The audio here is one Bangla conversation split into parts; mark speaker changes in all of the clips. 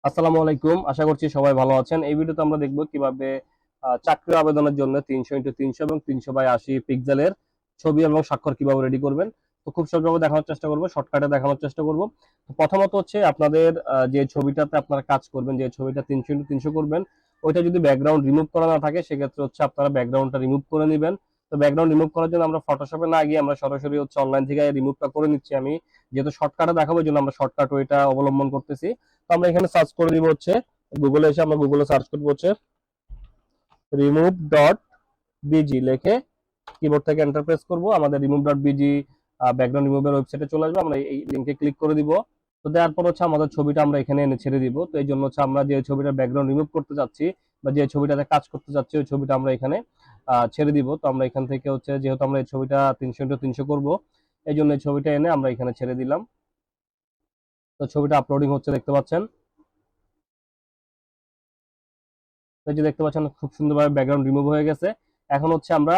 Speaker 1: আসসালামু আলাইকুম, আশা করছি সবাই ভালো আছেন। এই ভিডিওতে আমরা দেখব কিভাবে চাকরির আবেদনের জন্য 300x300 এবং 300x80 পিক্সেলের ছবি এবং স্বাক্ষর কিভাবে রেডি করবেন। তো খুব সহজভাবে দেখানোর চেষ্টা করব, শর্টকাটে দেখানোর চেষ্টা করব। তো প্রথমত হচ্ছে আপনাদের যে ছবিটাতে আপনারা কাজ করবেন, যে ছবিটা 300x300 করবেন, ওইটা যদি ব্যাকগ্রাউন্ড রিমুভ করা না থাকে সেক্ষেত্রে হচ্ছে আপনারা ব্যাকগ্রাউন্ডটা রিমুভ করে নেবেন। তো ব্যাকগ্রাউন্ড রিমুভ করার জন্য আমরা ফটোশপে না গিয়ে আমরা সরাসরি হচ্ছে অনলাইন থেকে রিমুভটা করে নিচ্ছি। আমি যেহেতু শর্টকাটে দেখাবো এই জন্য আমরা শর্টকাট ওইটা অবলম্বন করতেছি। তো আমরা এখানে সার্চ করে দিব হচ্ছে গুগলে এসে আমরা গুগলে সার্চ করবো হচ্ছে remove.bg লিখে কিবোর্ড থেকে এন্টার প্রেস করব। আমাদের remove.bg ব্যাকগ্রাউন্ড রিমুভের ওয়েবসাইটে চলে আসবে। আমরা এই লিংকে ক্লিক করে দিব। তো দেওয়ার পর হচ্ছে আমাদের ছবিটা আমরা এখানে এনে ছেড়ে দিব। তো এই জন্য হচ্ছে আমরা যে ছবিটার ব্যাকগ্রাউন্ড রিমুভ করতে যাচ্ছি বা যে ছবিটাতে কাজ করতে যাচ্ছি ওই ছবিটা আমরা এখানে ছেড়ে দিব। তো আমরা এখান থেকে হচ্ছে যেহেতু আমরা এই ছবিটা 300x300 করব, এই জন্য এই ছবিটা এনে আমরা এখানে ছেড়ে দিলাম। তো ছবিটা আপলোডিং হচ্ছে দেখতে পাচ্ছেন। এই যে দেখতে পাচ্ছেন খুব সুন্দরভাবে ব্যাকগ্রাউন্ড রিমুভ হয়ে গেছে। এখন হচ্ছে আমরা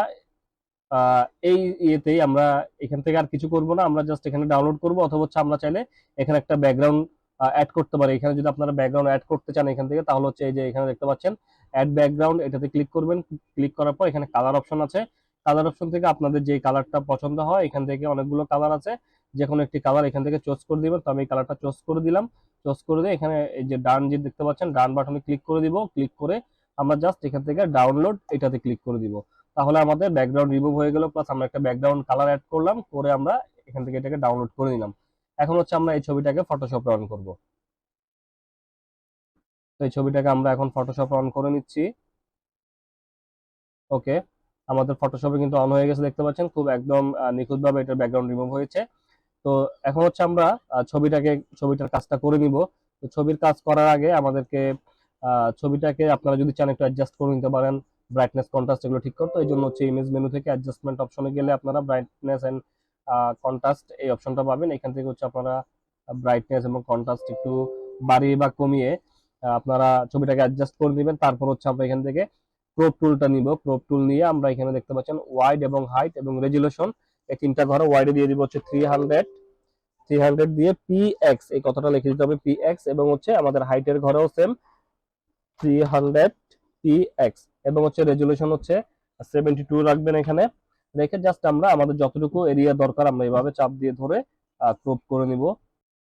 Speaker 1: এই ইয়েতেই আমরা এখান থেকে আর কিছু করব না, আমরা জাস্ট এখানে ডাউনলোড করব, অথবা হচ্ছে আমরা চাইলে এখানে একটা ব্যাকগ্রাউন্ড অ্যাড করতে পারি। এখানে যদি আপনারা ব্যাকগ্রাউন্ড অ্যাড করতে চান এখান থেকে, তাহলে হচ্ছে এই যে এখানে দেখতে পাচ্ছেন অ্যাড ব্যাকগ্রাউন্ড, এটাতে ক্লিক করবেন। ক্লিক করার পর এখানে কালার অপশন আছে। কালার অপশন থেকে আপনাদের যে কালারটা পছন্দ হয়, এখান থেকে অনেকগুলো কালার আছে, যে কোনো একটি কালার এখান থেকে চুজ করে দিবেন। তো আমি এই কালারটা চুজ করে দিলাম। চুজ করে দিয়ে এখানে এই যে ডান যে দেখতে পাচ্ছেন ডান বাটনে ক্লিক করে দিব। ক্লিক করে আমরা জাস্ট এখান থেকে ডাউনলোড এটাতে ক্লিক করে দিব। তাহলে আমাদের ব্যাকগ্রাউন্ড রিমুভ হয়ে গেল, প্লাস আমরা একটা ব্যাকগ্রাউন্ড কালার অ্যাড করলাম, করে আমরা এখান থেকে এটাকে ডাউনলোড করে নিলাম। এখন হচ্ছে আমরা এই ছবিটাকে ফটোশপে অন করব। তো এই ছবিটাকে আমরা এখন ফটোশপে অন করে নিচ্ছি। ওকে, আমাদের ফটোশপে কিন্তু অন হয়ে গেছে দেখতে পাচ্ছেন, খুব একদম নিখুঁতভাবে এটার ব্যাকগ্রাউন্ড রিমুভ হয়েছে। তো এখন হচ্ছে আমরা ছবিটার কাজটা করে নিব। তো ছবির কাজ করার আগে আমাদেরকে ছবিটাকে আপনারা যদি চান একটু অ্যাডজাস্ট করে নিতে পারেন, ব্রাইটনেস কন্ট্রাস্ট এগুলো ঠিক করতে। এই জন্য হচ্ছে ইমেজ মেনু থেকে অ্যাডজাস্টমেন্ট অপশনে গেলে আপনারা ব্রাইটনেস এন্ড কন্ট্রাস্ট এই অপশনটা পাবেন। এখান থেকে হচ্ছে আপনারা ব্রাইটনেস এবং কন্ট্রাস্ট একটু বাড়িয়ে বা কমিয়ে আপনারা ছবিটাকে অ্যাডজাস্ট করে নেবেন। তারপর হচ্ছে আমরা এখান থেকে ক্রপ টুলটা নিব। ক্রপ টুল নিয়ে আমরা এখানে দেখতে পাচ্ছেন ওয়াইড এবং হাইট এবং রেজুলেশন, এই তিনটা ঘরে ওয়াইডে দিয়ে দিব হচ্ছে 300 দিয়ে px এই কথাটা লিখে দিতে হবে px, এবং হচ্ছে আমাদের হাইটের ঘরেও সেম 300 px, এবং হচ্ছে রেজুলেশন হচ্ছে 72 রাখবেন এখানে। রেখে জাস্ট আমরা আমাদের যতটুকু এরিয়া দরকার আমরা এভাবে চাপ দিয়ে ধরে ক্রপ করে নিব।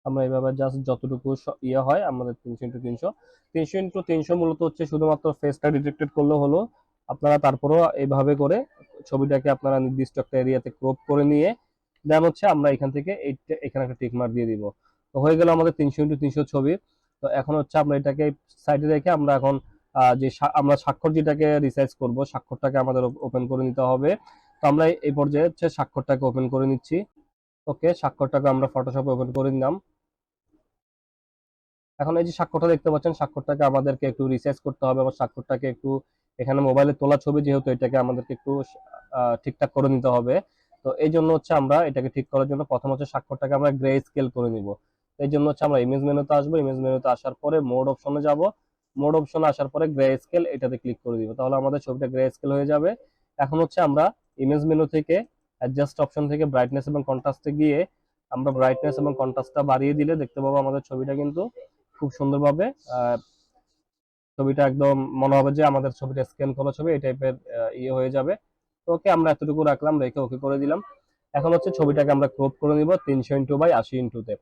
Speaker 1: আমরা এভাবে জাস্ট যতটুকু ইয়ে হয় আমাদের 300x300, 300x300 মূলত হচ্ছে শুধুমাত্র ফেসটা ডিটেক্টেড করলে হলো। আপনারা তারপরও এইভাবে করে ছবিটাকে আপনারা নির্দিষ্ট একটা এরিয়াতে ক্রপ করে নিয়ে দেন হচ্ছে আমরা এখান থেকে এখানে একটা টিক মার্ক দিয়ে দিব। তো হয়ে গেল আমাদের 300x300 ছবি। তো এখন হচ্ছে আমরা এটাকে সাইডে রেখে আমরা এখন আমরা স্বাক্ষর যেটাকে রিসাইজ করব, স্বাক্ষরটাকে আমাদের ওপেন করে নিতে হবে। তো আমরা এই পর্যায়ে হচ্ছে স্বাক্ষরটাকে ওপেন করে নিচ্ছি। ওকে, স্বাক্ষরটাকে আমরা ফটোশপে ওপেন করে নিলাম। এখন এই যে স্বাক্ষরটা দেখতে পাচ্ছেন, স্বাক্ষরটাকে আমাদেরকে একটু রিসাইজ করতে হবে, এবং স্বাক্ষরটাকে একটু এখানে মোবাইলে তোলা ছবি যেহেতু এটাকে আমাদেরকে একটু ঠিকঠাক করে নিতে হবে। তো এই জন্য হচ্ছে আমরা এটাকে ঠিক করার জন্য প্রথম হচ্ছে স্বাক্ষরটাকে আমরা গ্রে স্কেল করে নিব। এই জন্য হচ্ছে আমরা ইমেজ মেনুতে আসবো, ইমেজ মেনুতে আসার পরে মোড অপশনে যাব। মোড অপশনে আসার পরে গ্রে স্কেল এটাতে ক্লিক করে দিব, তাহলে আমাদের ছবিটা গ্রে স্কেল হয়ে যাবে। এখন হচ্ছে আমরা ইমেজ মেনু থেকে অ্যাডজাস্ট অপশন থেকে ব্রাইটনেস এবং কন্ট্রাস্টে গিয়ে আমরা ব্রাইটনেস এবং কন্ট্রাস্টটা বাড়িয়ে দিলে দেখতে পাবো আমাদের ছবিটা কিন্তু খুব সুন্দরভাবে ছবিটা একদম মনে হবে যে আমাদের ছবিটা স্ক্যান করা ছবি এই টাইপের ইয়ে হয়ে যাবে। তো ওকে, আমরা এতটুকু রাখলাম, রেখে ওকে করে দিলাম। এখন হচ্ছে ছবিটাকে আমরা ক্রপ করে নিব 300x80 তে।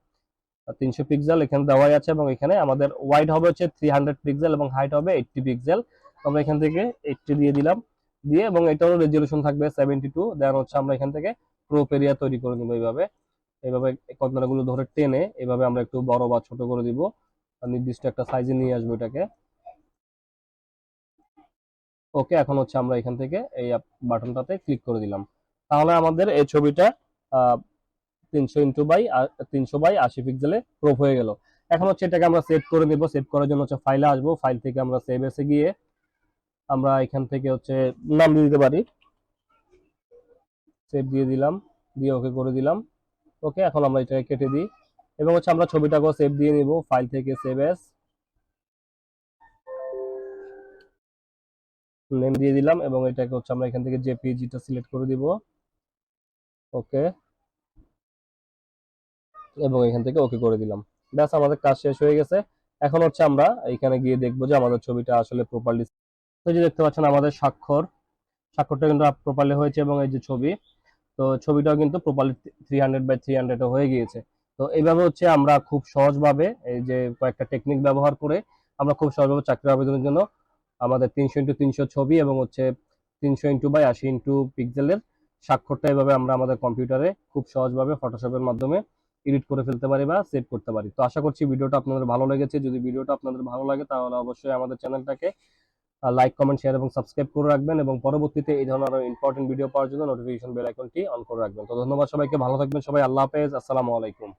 Speaker 1: 300 পিক্সেল এখানে দেওয়াই আছে, এবং এখানে আমাদের ওয়াইড হবে হচ্ছে 300 পিক্সেল এবং হাইট হবে 80 পিক্সেল। আমরা এখান থেকে 80 দিয়ে দিলাম, দিয়ে এবং এটারও রেজলিউশন থাকবে 72। দেন হচ্ছে আমরা এখান থেকে ক্রপ এরিয়া তৈরি করে নিব এইভাবে। এইভাবে কর্নারগুলো ধরে টেনে এভাবে আমরা একটু বড় বা ছোট করে দিব, নির্দিষ্ট একটা সাইজে নিয়ে আসবো এটাকে। ওকে, এখন হচ্ছে আমরা এখান থেকে এই বাটনটাতে ক্লিক করে দিলাম। তাহলে আমাদের এই ছবিটা 300x80 পিক্সেলে ক্রপ হয়ে গেল। এখন হচ্ছে এটাকে আমরা সেভ করে নিব। সেভ করার জন্য হচ্ছে ফাইলে আসবো, ফাইল থেকে আমরা সেভ এসে গিয়ে আমরা এখান থেকে হচ্ছে নাম দিয়ে দিতে পারি, সেভ দিয়ে দিলাম, দিয়ে ওকে করে দিলাম। ওকে, এখন আমরা এটাকে কেটে দিই, এবং হচ্ছে আমরা ছবিটাকেও সেভ দিয়ে নিব, ফাইল থেকে সেভ এস নেম দিয়ে দিলাম, এবং এটাকে হচ্ছে আমরা এখান থেকে জেপিইজিটা সিলেক্ট করে দিব। ওকে, এবং এখান থেকে ওকে করে দিলাম। ব্যাস, আমাদের কাজ শেষ হয়ে গেছে। এখন হচ্ছে আমরা এখানে গিয়ে দেখবো যে আমাদের ছবিটা আসলে প্রপারলি, তো এই যে দেখতে পাচ্ছেন আমাদের স্বাক্ষরটা কিন্তু প্রপারলি হয়েছে, এবং এই যে ছবি, তো ছবিটাও কিন্তু প্রপারলি 300 বাই 300 হয়ে গিয়েছে। তো এইভাবে হচ্ছে আমরা খুব সহজভাবে এই যে কয়েকটা টেকনিক ব্যবহার করে আমরা খুব সহজভাবে চাকরির আবেদনের জন্য আমাদের 300x300 ছবি এবং হচ্ছে 300x80 পিক্সেলের স্বাক্ষরটা এভাবে আমরা আমাদের কম্পিউটারে খুব সহজভাবে ফটোশপের মাধ্যমে এডিট করে ফেলতে পারি বা সেভ করতে পারি। তো আশা করছি ভিডিওটা আপনাদের ভালো লেগেছে। যদি ভিডিওটা আপনাদের ভালো লাগে তাহলে অবশ্যই আমাদের চ্যানেলটাকে লাইক, কমেন্ট, শেয়ার এবং সাবস্ক্রাইব করে রাখবেন, এবং পরবর্তীতে এই ধরনের আরো ইম্পর্টেন্ট ভিডিও পাওয়ার জন্য নোটিফিকেশন বেল আইকনটি অন করে রাখবেন। তো ধন্যবাদ সবাইকে, ভালো থাকবেন সবাই, আল্লাহ হাফেজ, আসসালামু আলাইকুম।